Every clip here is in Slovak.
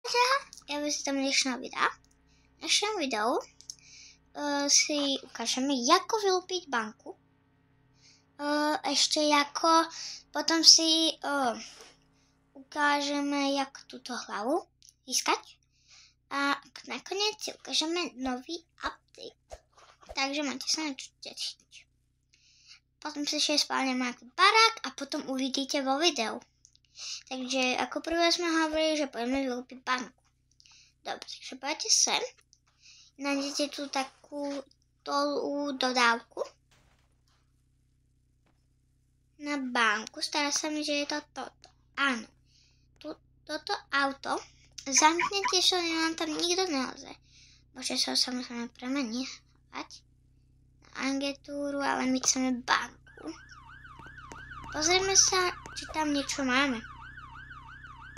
Ja vysvetlím dnešného videa. V dnešnom videu si ukážeme, ako vylúpiť banku. Ešte ako, potom si ukážeme, ako túto hlavu získať. A nakoniec si ukážeme nový update. Takže máte sa na čo tešiť. Potom si ešte spálneme ako barák a potom uvidíte vo videu. Takže ako prvé sme hovorili, že pôjdeme vylúpiť banku. Dobre, takže poďte sem. Nájdete tu takú dodávku na banku. Stará sa mi, že je to toto. Áno. Toto auto zamknete, že vám tam nikto nelze. Môže sa samozrejme premenovať na agentúru, ale my chceme banku. Pozrieme sa, či tam niečo máme.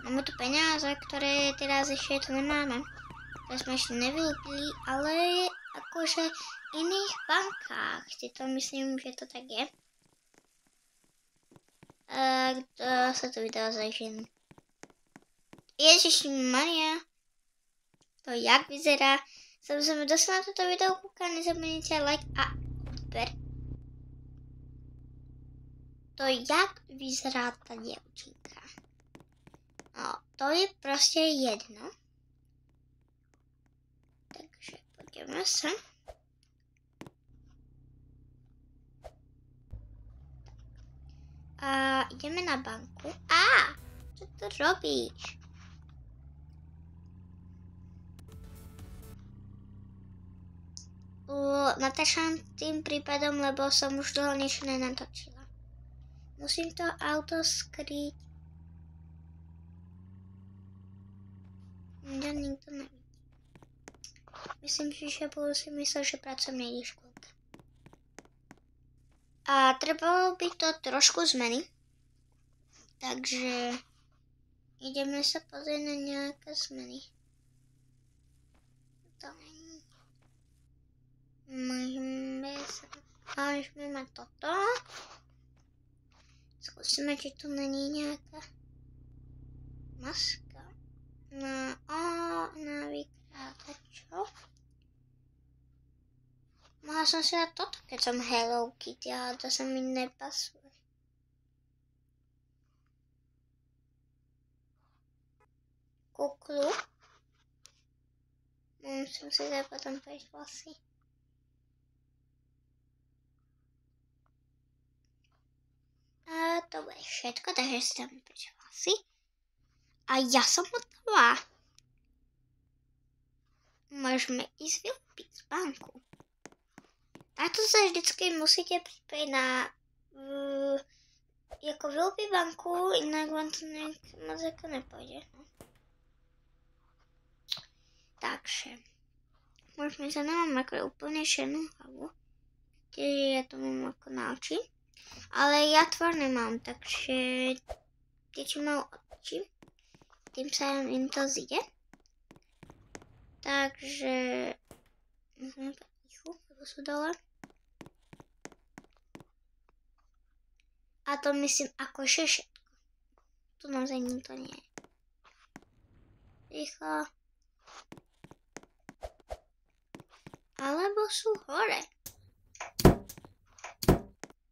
Máme tu peniaze, ktoré teraz ešte tu nemáme. To sme ešte nevylúpili, ale akože v iných bankách. Si to myslím, že to tak je. To sa to video zajžím. Ježišmaria. To jak vyzerá. Samozrejme, kto sa na toto video kúka, nezabudnite like a odber. To jak vyzerá tá dievčinka. No, to je proste jedno. Takže poďme sa. A ideme na banku. Čo to robíš? Natáčam tým prípadom, lebo som už dlho niečo nenatočila. Musím to auto skryť. Nikto nevidí. Myslím si, že budú si myslieť, že pracujem niekde v škôlke. A trebalo by to trošku zmeny. Takže ideme sa pozrieť na nejaké zmeny. Môžeme mať toto. Skúsime, či tu není nejaká maska. Na vykradačov. Mohla som si dať toto, keď som Hello Kitty, ale to sa mi nepasuje. Kuklu. Musím si dať potom prejsť vlasy. A to bude všetko, takže si tam prejsť vlasy. A ja som hotová. Môžeme ísť vylúpiť z banku. Takto sa vždycky musíte pripraviť na ako vylúpiť banku, inak vám to moc ako nepôjde. No. Takže môžeme sa nemám ako úplne černú hlavu. Tiež ja to mám ako na oči. Ale ja tvár nemám, takže tie, čo majú oči, tým sa im to zíde. Takže môžeme tak tichu, lebo sú dole. A to myslím akože všetko. Tu naozaj nikto nie je. Ticho. Alebo sú hore.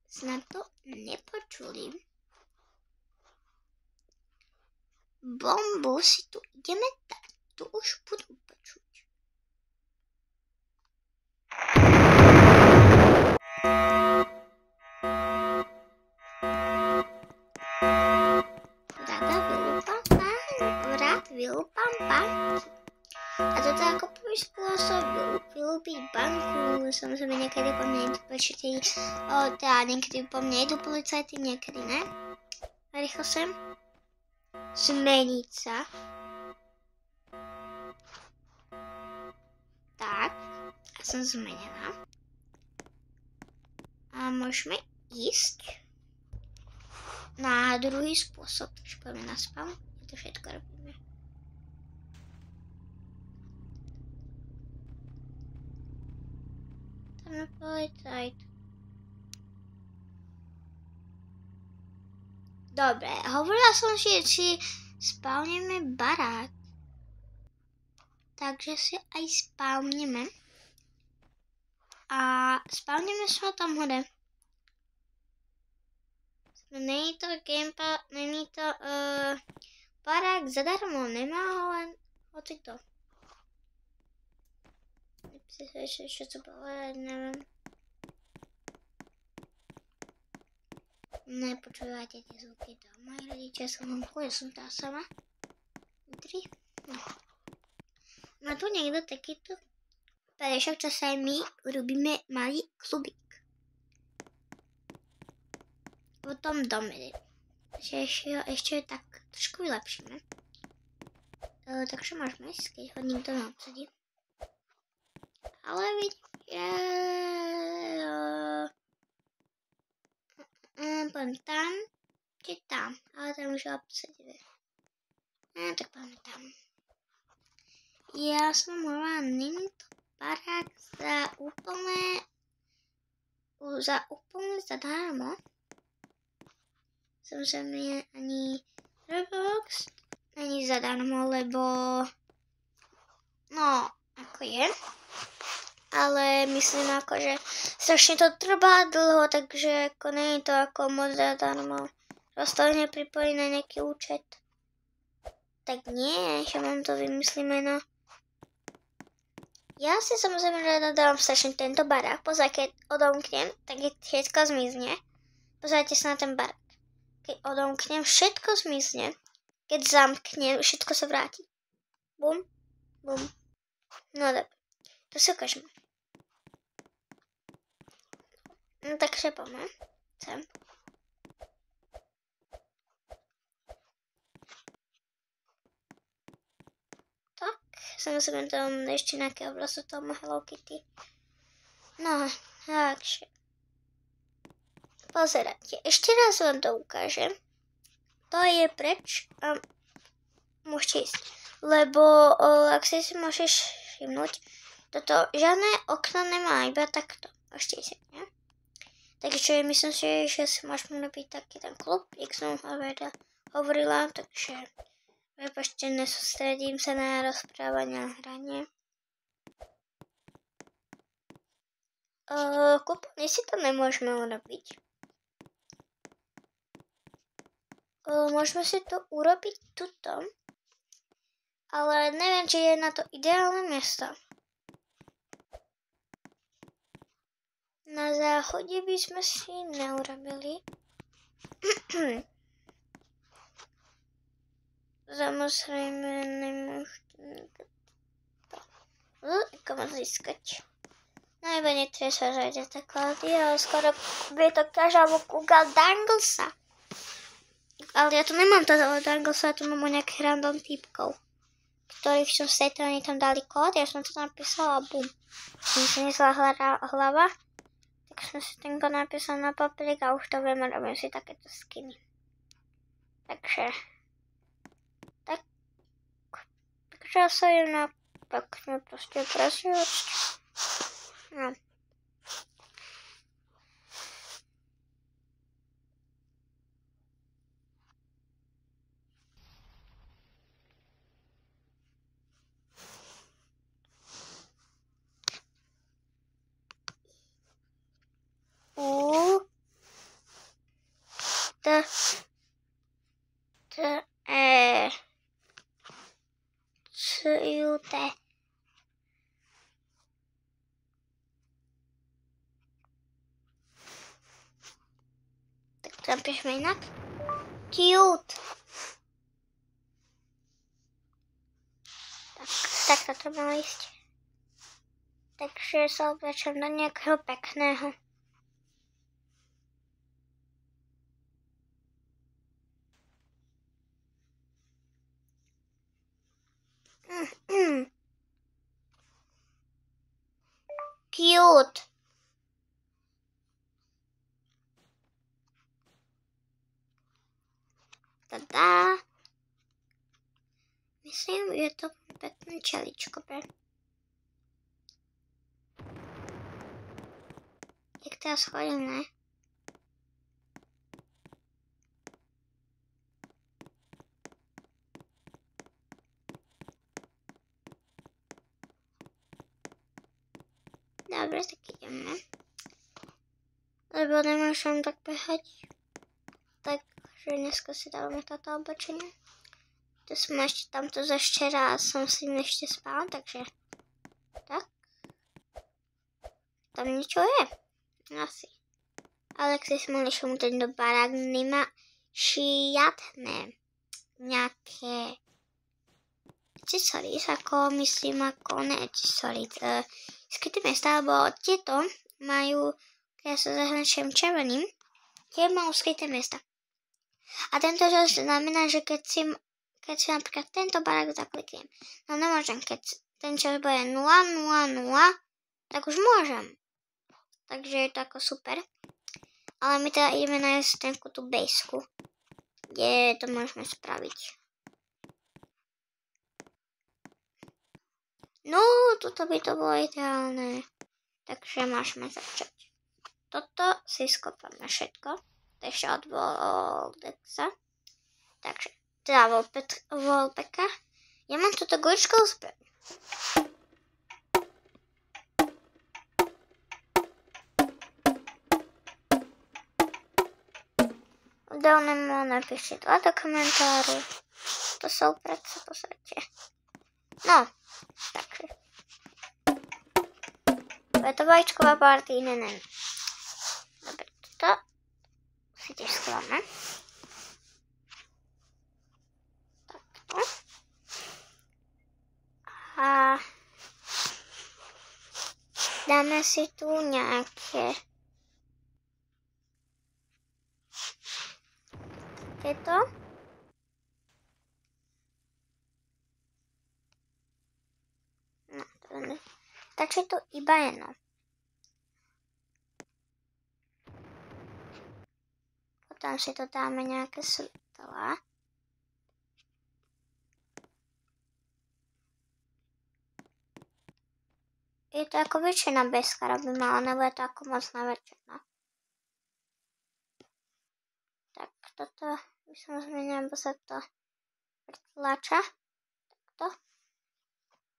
Snad to nepočuli. Bombu si tu ideme dať. Tu už budú počuť. Vylúpam banky. A toto je ako prvý spôsob vylúpiť banku. Samozrejme niekedy po mne idú policajti, niekedy po mne idú policajti, niekedy ne. Rýchlo sem. Zmeniť sa. Tak. A som zmenená. A môžeme ísť na druhý spôsob. Takže poďme na spawn. To všetko robíme. Tam je policajt. Dobre, hovorila som, že si spálneme barák. takže si aj spávneme. A spávneme sa tam hore. Není to není to barák zadarmo, nemá ho len hocito. Čo to povedať, neviem. Nepočúvajte tie zvuky, to moji rodičia sú vonku, ja som tá sama. No. Má tu niekto takýto perešok, čo sa aj my urobíme malý klubík. V tom dome. Ešte je tak trošku vylepšíme. Takže môžeme ísť, keď ho nikto neobsadí. Ale vidíte... Poďme tam, či tam, ale tam už je obsadené. Tak poďme tam. Ja som hovorila, není to barák za úplne zadarmo. Samozrejme ani Roblox není zadarmo, lebo no, ako je. Ale myslím ako, že strašne to trvá dlho, takže ako nie je to ako moc zadarmo. Rozstavne pripojí na nejaký účet. Tak nie, že mám to vymyslíme, no. Ja si samozrejme rada dávam strašne tento barák. Pozaj, keď odomknem, tak je všetko zmizne. Pozajte sa na ten barák. Keď odomknem, všetko zmizne. Keď zamknem, všetko sa vráti. Bum, bum. No dobre, to si ukážeme. No takže poďme. Sem. Tak, samozrejme tam ešte nejaké obraz od toho Hello Kitty. No, takže. Pozerajte, ešte raz vám to ukážem. To je preč a môžete ísť. Lebo, ak si môžeš všimnúť, toto žiadne okno nemá, iba takto. Môžete ísť, ne? Takže myslím si, že si môžeme robiť taký ten klub, jak som hovorila, takže prepačte, nesústredím sa na rozprávanie a hranie. Kúpone si to nemôžeme urobiť. Môžeme si to urobiť tuto, ale neviem, či je na to ideálne miesto. Na záchode by sme si neurobili. Samozrejme nemôžeme ako ma získať. No iba netreba sa žať taklady, ale skoro by to každá Google Danglesa. Ale ja tu nemám toho Danglesa, ja tu mám nejakých random typkov, ktorých som stretla, oni tam dali kód, ja som to napísala a bum. Som si nesla hlava. Tak som si ten kód napísal na papierik a už to viem a robím si takéto skiny. Takže ja sa idem na pekne proste presiať. No. Tak napíšme inak. Cute. Tak toto malo ísť. Takže sa oblečem do nejakého pekného. Cute. Tada. Myslím, že to pekné čeličko, pre. Jak teraz chodím, ne? Dobre, tak ideme. Lebo nemôžem tak behať. Takže dneska si dávame táto oblečenie. To som ešte tamto zo včera a som s ním ešte spala, takže tak. Tam niečo je. Asi. Alexis Molišom tento barák nemá žiadne nejaké accessories, ako myslím, ako ne accessories. Skryté miesta, alebo tieto majú, keď sa zaznačujem červeným, tie majú skryté miesta. A tento čas znamená, že keď si napríklad tento barák zakliknem, no nemôžem, keď ten čas bude 0, 0, 0, tak už môžem. Takže je to ako super. Ale my teda ideme nájsť tú bejsku, kde to môžeme spraviť. No, tuto by to bolo ideálne. Takže môžeme začať. Toto si skopáme všetko. To ešte od Voldexa. Takže, teda Volbeka. Ja mám túto guličkovú zbraň. Dolnemo napíšte 2 do komentáru. To sú práce po svete. No, takže. Je to vajíčková party, ne. Dobre, toto si tiež schováme. Takto. A dáme si tu nejaké takéto. No, to je. Takže to iba jedno. Potom si to dáme nejaké svetlá. Je to ako väčšina beska robíme, ale nebude to ako moc na väčšina. Tak toto by som zmenila, bo sa to pretláča. Takto.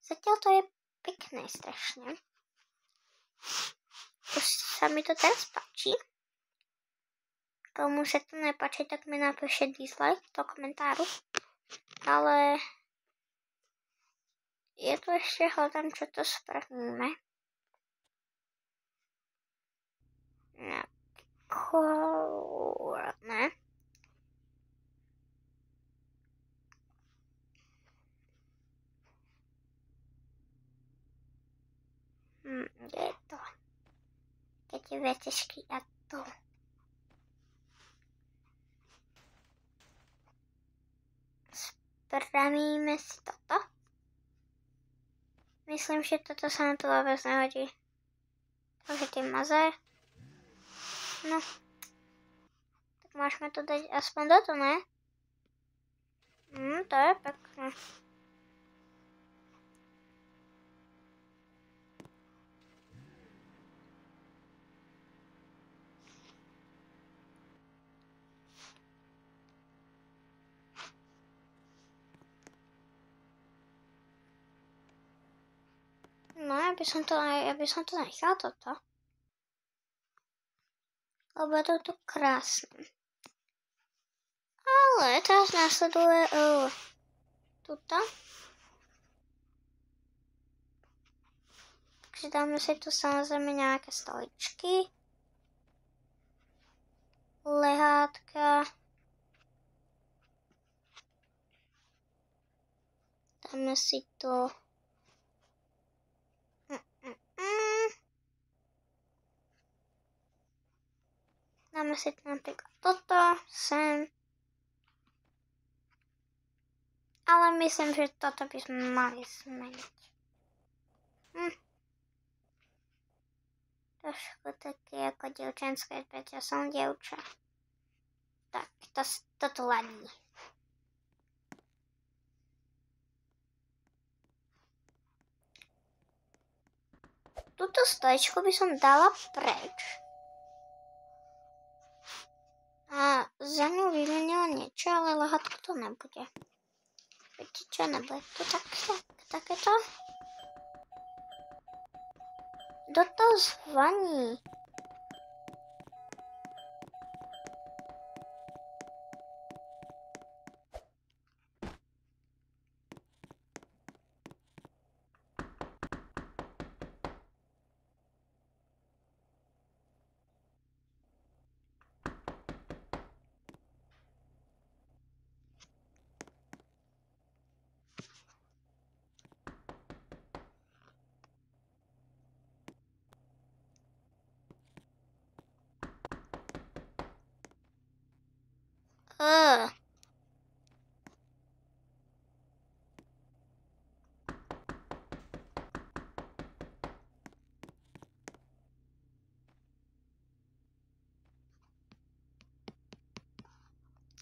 Zatiaľ to je pekné strašne. Už sa mi to teraz páči. Komu sa to nepáči, tak mi napíše dislike do komentáru. Ale je tu ešte hľadám, čo to spravíme. Kúrne. Kde je to? Keď je vecečky a tu. Spravíme si toto. Myslím, že toto sa na to vôbec nehodí. Takže tie maze. No. Tak môžeme to dať aspoň do toho, ne? To je pekné. No, ja by som to nechala toto. Lebo je to tu krásne. Ale teraz následuje tuto. Takže dáme si tu samozrejme nejaké stoličky. Lehátka. Dáme si tu dáme si tu napríklad toto sem. Ale myslím, že toto by sme mali zmeniť. Trošku také ako dievčenské, veď ja som dievča. Tak, toto ladí. Túto stoličku by som dala preč. A za ňu vymenila niečo, ale lahátko to nebude. Viete čo, nebude to takéto? Do toho zvoní?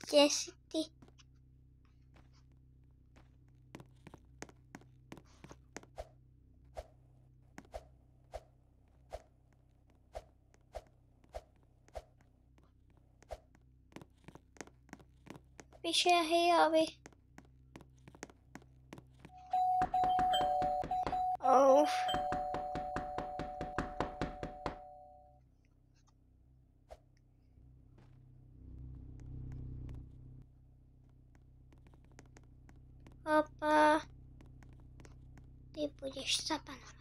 Kde si ty? Píše Hijovi. Opa, ty budeš zapanovaná.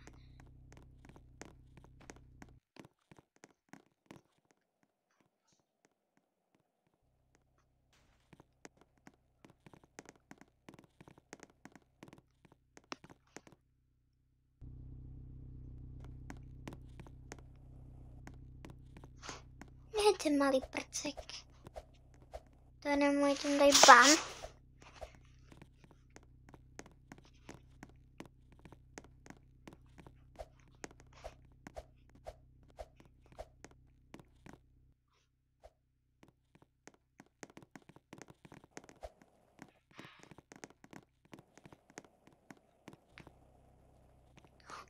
Ne, ten malý prcek. To je nemůj, ten daj ban.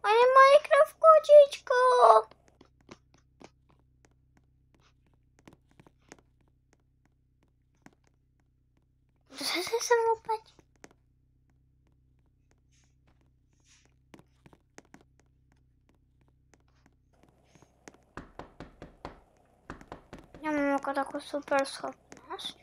Ale Minecraft kočičko. Zase sem opať. Ja mám ako takú super schopnosť.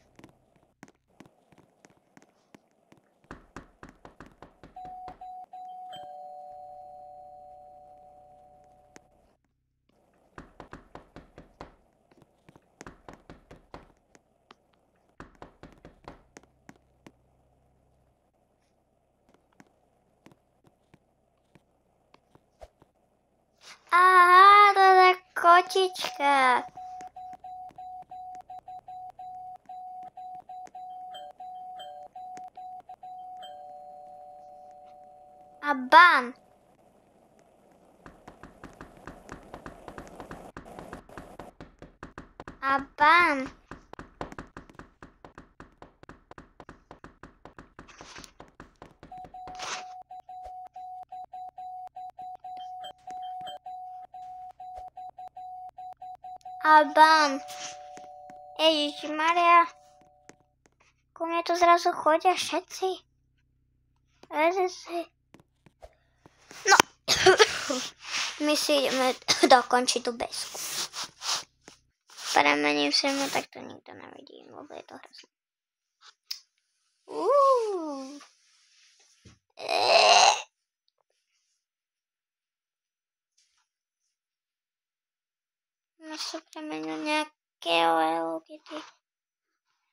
Aha, to je kočička. A ban. A ban. A ban. Ježišmaria. Ku mne tu zrazu chodia všetci. No. My si ideme dokončiť tú besku. Premením si mu, tak to nikto nevidí, lebo je to hrozné. No sa premenil nejakého Hello Kitty.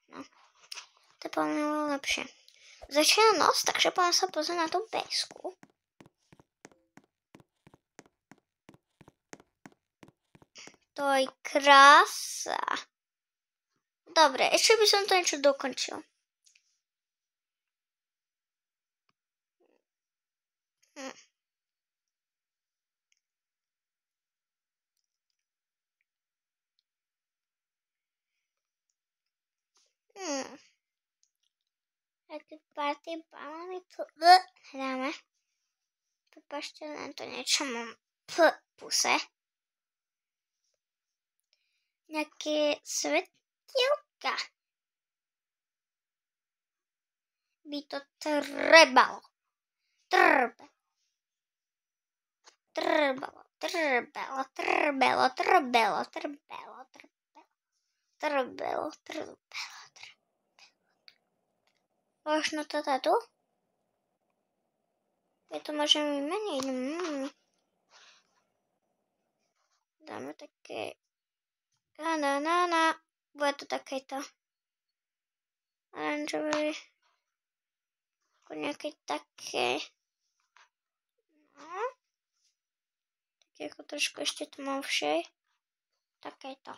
No, to je pomenilo lepšie. Začína noc, takže poďme sa pozrieť na tú besku. To je krása. Dobre, ešte by som to niečo dokončil. Také party balóny tu hráme. Prepašte, len to niečo mám v puse. Nejaké svetielka. By to trebalo. Trebalo. Trbelo, trbelo, trbelo, trbelo, trbelo, trbelo, trbelo. Možno to tu? Je to môžeme vymeniť. Dáme také... Bude to takéto. Oranžové. Ako nejaké také... No. Také ako trošku ešte tmavšie. Takéto.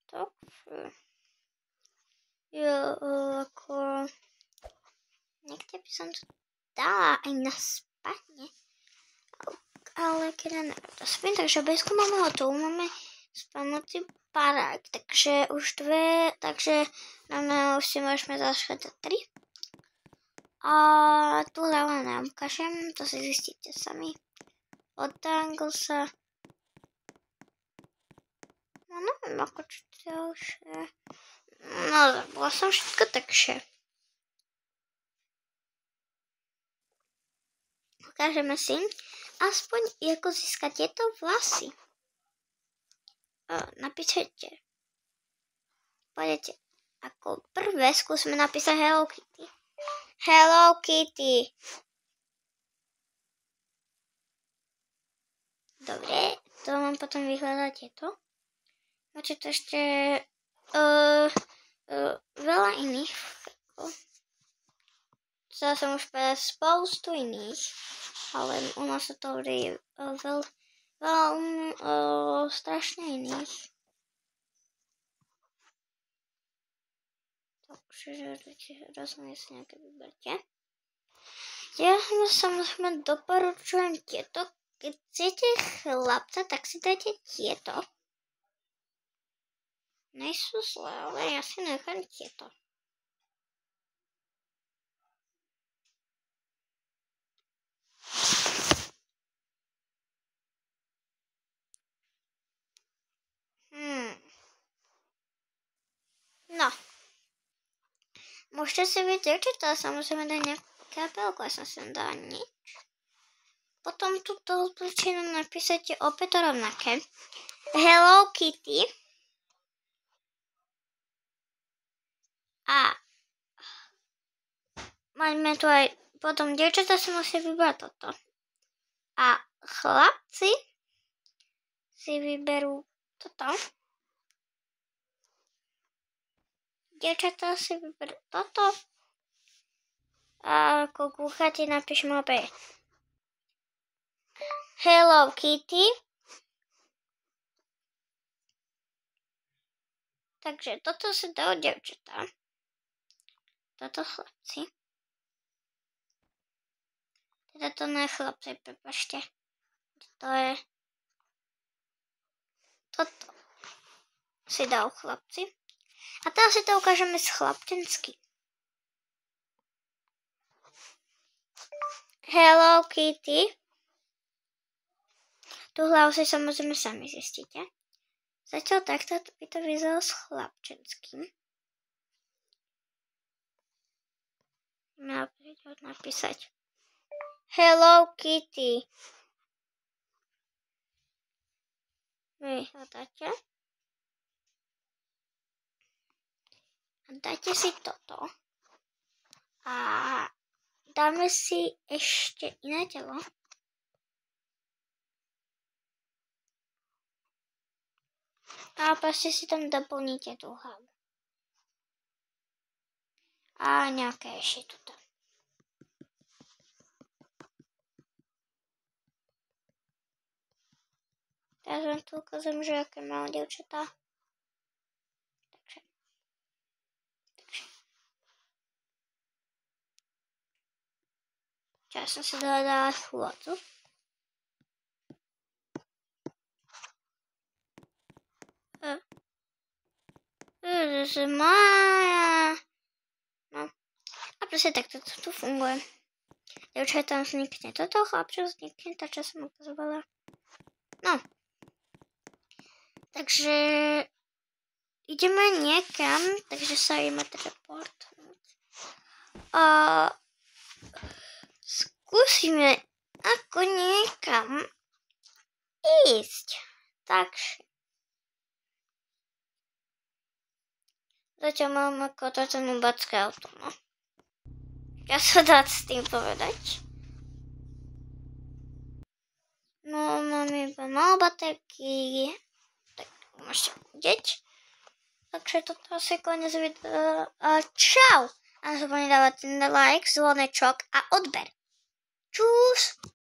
Tak. Jo, ako... Niekde by som to dala aj na spadne. Ale keď to spím, takže bezku máme hotovú. Máme spanocí barák. Takže už 2, takže na už si môžeme zaškať 3. A tu hľava nám ukážem, to si zistíte sami. Odtangle sa. No neviem, ako čo ďalšie. No, zabula som všetko, takže. Ukážeme si aspoň, ako získať tieto vlasy. Napíšete. Poďte. Ako prvé skúsme napísať Hello Kitty. Hello Kitty. Dobre, to mám potom vyhľadať tieto. Máte to ešte veľa iných. Chcela som už povedať spoustu iných, ale u nás sa to hovorí strašne iných. Takže rozumiem si nejaké vyberte. Ja samozrejme doporučujem tieto. Keď chcete chlapca, tak si dajte tieto. Nejsú zlé, ale ja si nechám tieto. No. Môžete si vidieť, že to samozrejme dá nejakú kabelku, ja som sem dala nič. Potom túto odličinu napísate opäť rovnaké. Hello Kitty. A máme tu aj, potom dievčatá si musia vybrať toto. A chlapci si vyberú toto. Dievčatá si vyberú toto. A ako kúchate, napíšeme opäť Hello Kitty. Takže toto si dajú dievčatá. Toto chlapci. Teda to nie je chlapci, prepáčte. To je... Toto si dajú chlapci. A teraz si to ukážeme s chlapčenským. Hello Kitty. Tu hlavu si samozrejme sami zistíte. Zatiaľ takto by to vyzeralo s chlapčenským. Napísať Hello Kitty. Vyhľadáte. A dajte si toto. A dáme si ešte iné telo. A proste si tam doplníte tú hlavu. A nejaké ešte tuto. Teraz vám tu ukážem, že aké malé dievčatá. Takže. Teraz som si dala chôdzu. No. A proste takto to tu funguje. Dievčatám vznikne toto, chlapčov vznikne tá, čo som ukazovala. No. Takže ideme niekam, takže sa ideme teleportnúť. Skúsime ako niekam Zatiaľ mám ako toto nubacké auto, no. Ja sa dá s tým povedať. No, mám iba malé baterky. Tak môžete vidieť. Takže toto asi koniec videa. A čau! A nezabudni dávať like, zvonečok a odber. Čus!